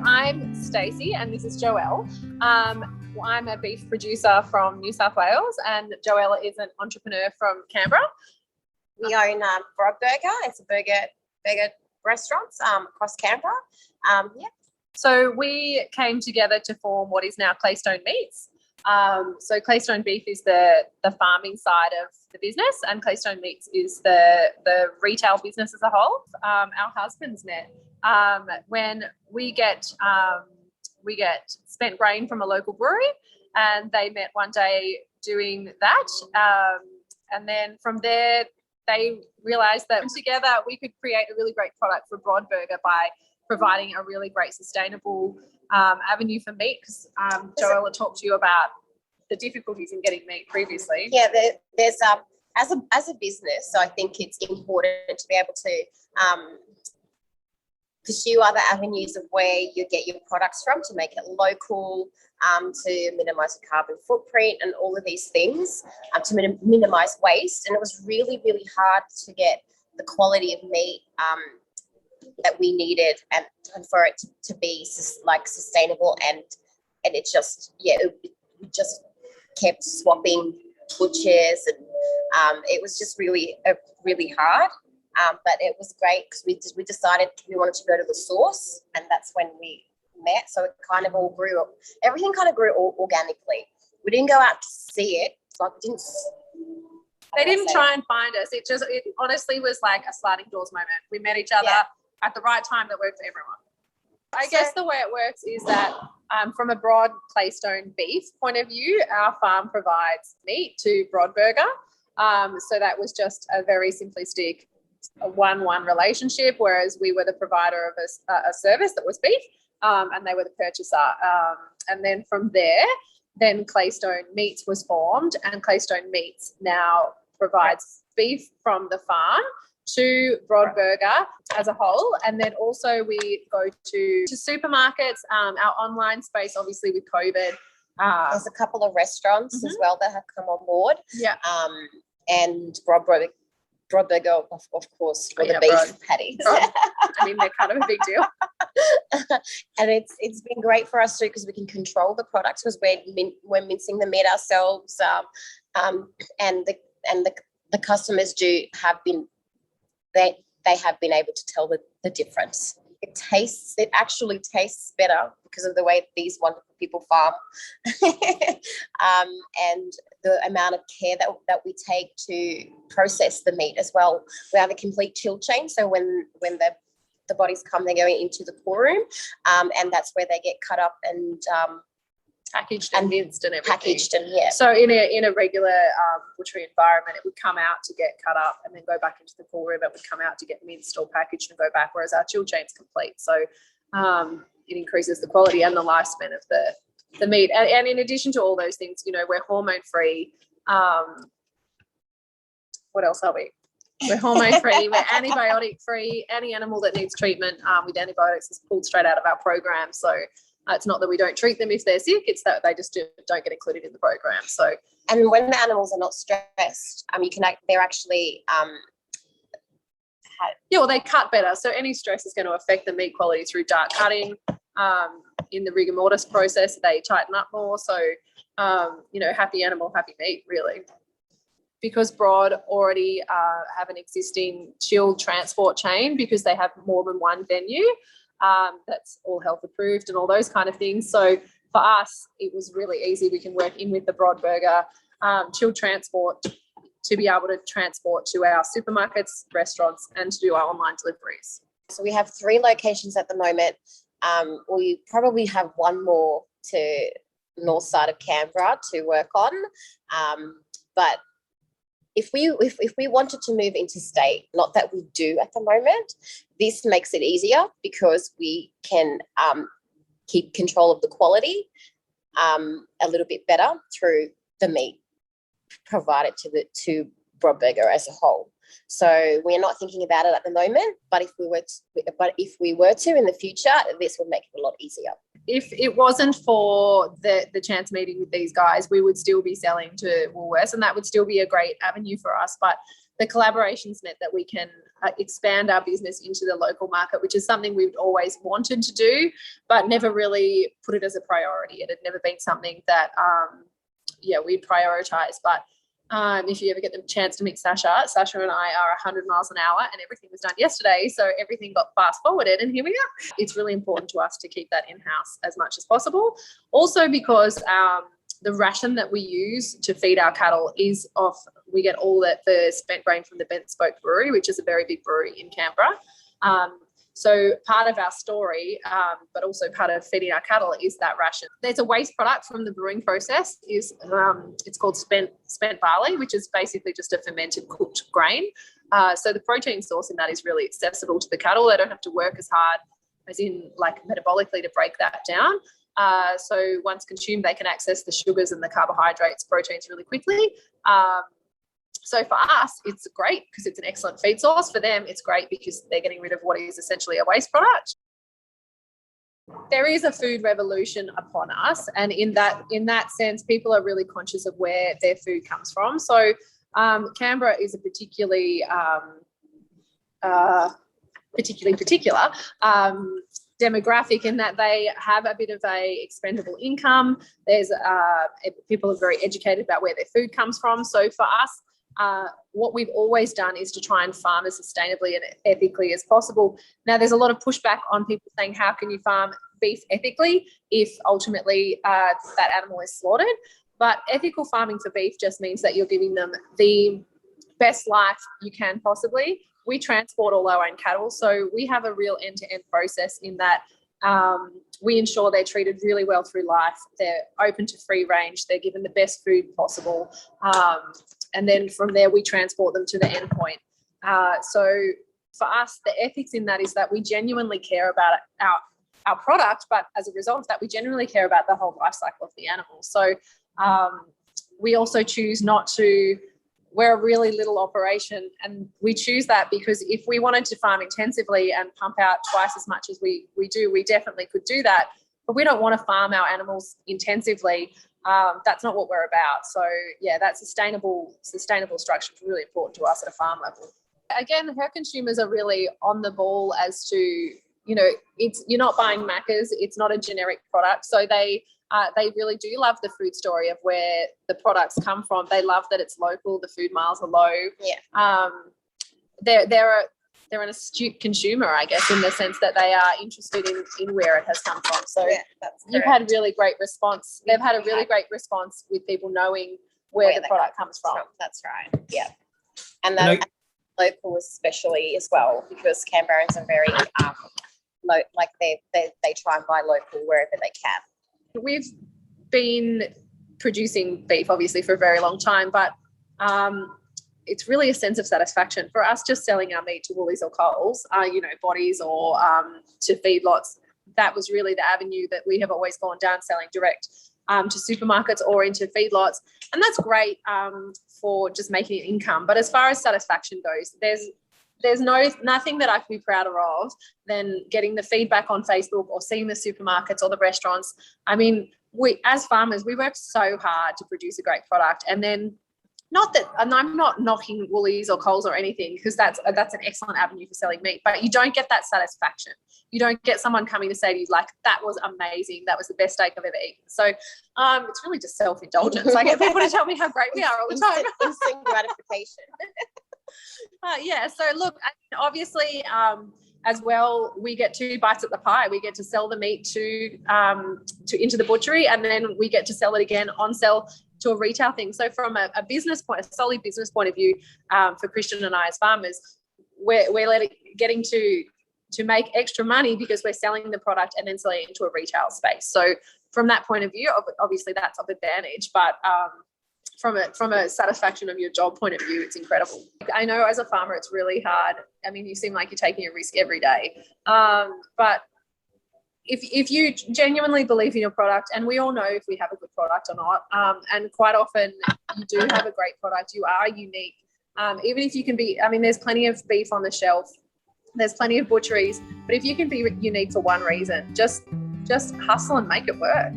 I'm Stacey and this is Joelle. I'm a beef producer from New South Wales and Joelle is an entrepreneur from Canberra. We own Brodburger. It's a burger restaurants across Canberra. So we came together to form what is now Claystone Meats. So Claystone Beef is the farming side of the business and Claystone Meats is the retail business as a whole. Our husbands met when we get spent grain from a local brewery, and they met one day doing that. And then from there, they realised that together we could create a really great product for Brodburger by providing a really great sustainable avenue for meat. Because Joelle talked to you about the difficulties in getting meat previously. Yeah, there's as a business, so I think it's important to be able to pursue other avenues of where you get your products from to make it local, to minimise the carbon footprint and all of these things, to minimise waste. And it was really, really hard to get the quality of meat that we needed and for it to be sustainable. And it just, we just kept swapping butchers and it was just really hard. But it was great because we decided we wanted to go to the source, and that's when we met. So it kind of all grew. Everything kind of grew organically. We didn't go out to see it. Like They didn't try and find us. It honestly was like a sliding doors moment. We met each other at the right time that worked for everyone. I guess the way it works is that from a broad Claystone Beef point of view, our farm provides meat to Brodburger. So that was just a very simplistic one-one relationship, whereas we were the provider of a service that was beef, and they were the purchaser. And then from there, then Claystone Meats was formed, and Claystone Meats now provides beef from the farm to Brodburger as a whole. And then also we go to supermarkets, our online space, obviously with COVID. There's a couple of restaurants as well that have come on board. Yeah. And Brodburger, of course, for the beef patties. I mean, they're kind of a big deal. And it's been great for us too because we can control the products because we're mincing the meat ourselves, and the customers have been able to tell the difference. It actually tastes better because of the way these wonderful people farm, and the amount of care that we take to process the meat as well. We have a complete chill chain, so when the bodies come, they're going into the cool room, and that's where they get cut up and packaged and minced and everything. So in a regular butchery environment, it would come out to get cut up and then go back into the cool room. It would come out to get minced or packaged and go back, whereas our chill chain's complete. So it increases the quality and the lifespan of the meat. And in addition to all those things, we're hormone-free. What else are we? We're hormone-free, we're antibiotic-free. Any animal that needs treatment with antibiotics is pulled straight out of our program. So it's not that we don't treat them if they're sick, it's that they just don't get included in the program. So, and when the animals are not stressed, they're actually they cut better. So any stress is going to affect the meat quality through dark cutting. In the rigor mortis process, they tighten up more. So, happy animal, happy meat, really. Because Brod already have an existing chilled transport chain because they have more than one venue. That's all health approved and all those kind of things. So for us, it was really easy. We can work in with the Brodburger chilled transport to be able to transport to our supermarkets, restaurants, and to do our online deliveries. So we have 3 locations at the moment. We probably have one more to north side of Canberra to work on. But if we wanted to move interstate, not that we do at the moment, this makes it easier because we can keep control of the quality a little bit better through the meat provided to Brodburger as a whole. So we're not thinking about it at the moment, but if we were to in the future, this would make it a lot easier. If it wasn't for the chance meeting with these guys, we would still be selling to Woolworths, and that would still be a great avenue for us. But the collaborations meant that we can expand our business into the local market, which is something we've always wanted to do, but never really put it as a priority. It had never been something that, we'd prioritize. But if you ever get the chance to meet Sasha and I are 100 miles an hour, and everything was done yesterday. So everything got fast forwarded, and here we are. It's really important to us to keep that in-house as much as possible. Also because the ration that we use to feed our cattle is we get all the spent grain from the Bent Spoke Brewery, which is a very big brewery in Canberra. So part of our story, but also part of feeding our cattle, is that ration. There's a waste product from the brewing process. It's called spent barley, which is basically just a fermented cooked grain. So the protein source in that is really accessible to the cattle. They don't have to work as hard, as in like metabolically, to break that down. So once consumed, they can access the sugars and the carbohydrates, proteins really quickly. So for us, it's great because it's an excellent feed source. For them, it's great because they're getting rid of what is essentially a waste product. There is a food revolution upon us, and in that sense, people are really conscious of where their food comes from. So Canberra is a particular demographic in that they have a bit of a expendable income. There's people are very educated about where their food comes from. So for us, what we've always done is to try and farm as sustainably and ethically as possible. Now, there's a lot of pushback on people saying, how can you farm beef ethically if ultimately that animal is slaughtered? But ethical farming for beef just means that you're giving them the best life you can possibly. We transport all our own cattle, so we have a real end-to-end process in that we ensure they're treated really well through life. They're open to free range. They're given the best food possible. And then from there, we transport them to the end point. So for us, the ethics in that is that we genuinely care about our product, but as a result of that, we genuinely care about the whole life cycle of the animal. So we also choose not to. We're a really little operation, and we choose that because if we wanted to farm intensively and pump out twice as much as we do, we definitely could do that. But we don't want to farm our animals intensively. That's not what we're about. So yeah, that sustainable structure is really important to us at a farm level. Again, her consumers are really on the ball as to, you're not buying Macca's, it's not a generic product. So they really do love the food story of where the products come from. They love that it's local, the food miles are low. Yeah. They're an astute consumer, I guess, in the sense that they are interested in where it has come from. So yeah, you've had really great response. They've had a really great response with people knowing where the product comes from. That's right. Yeah. And the local especially as well, because Canberrans are very they try and buy local wherever they can. We've been producing beef obviously for a very long time, but it's really a sense of satisfaction for us just selling our meat to Woolies or Coles, bodies or to feedlots. That was really the avenue that we have always gone down, selling direct to supermarkets or into feedlots. And that's great for just making an income. But as far as satisfaction goes, there's nothing that I can be prouder of than getting the feedback on Facebook or seeing the supermarkets or the restaurants. I mean, we as farmers, we work so hard to produce a great product, and then and I'm not knocking Woolies or Coles or anything, because that's an excellent avenue for selling meat, but you don't get that satisfaction. You don't get someone coming to say to you like, that was amazing, that was the best steak I've ever eaten. So it's really just self-indulgence. I get people to tell me how great we are all the time. Instant gratification. So look, obviously as well, we get 2 bites at the pie. We get to sell the meat to into the butchery, and then we get to sell it again on sell to a retail thing. So from a solely business point of view, for Christian and I as farmers, we're getting to make extra money because we're selling the product and then selling it into a retail space. So from that point of view, obviously that's of advantage, but from a satisfaction of your job point of view, it's incredible. I know as a farmer, it's really hard. I mean, you seem like you're taking a risk every day, but if you genuinely believe in your product, and we all know if we have a good product or not, and quite often you do have a great product, you are unique. Even if you can be, there's plenty of beef on the shelf, there's plenty of butcheries, but if you can be unique for one reason, just hustle and make it work.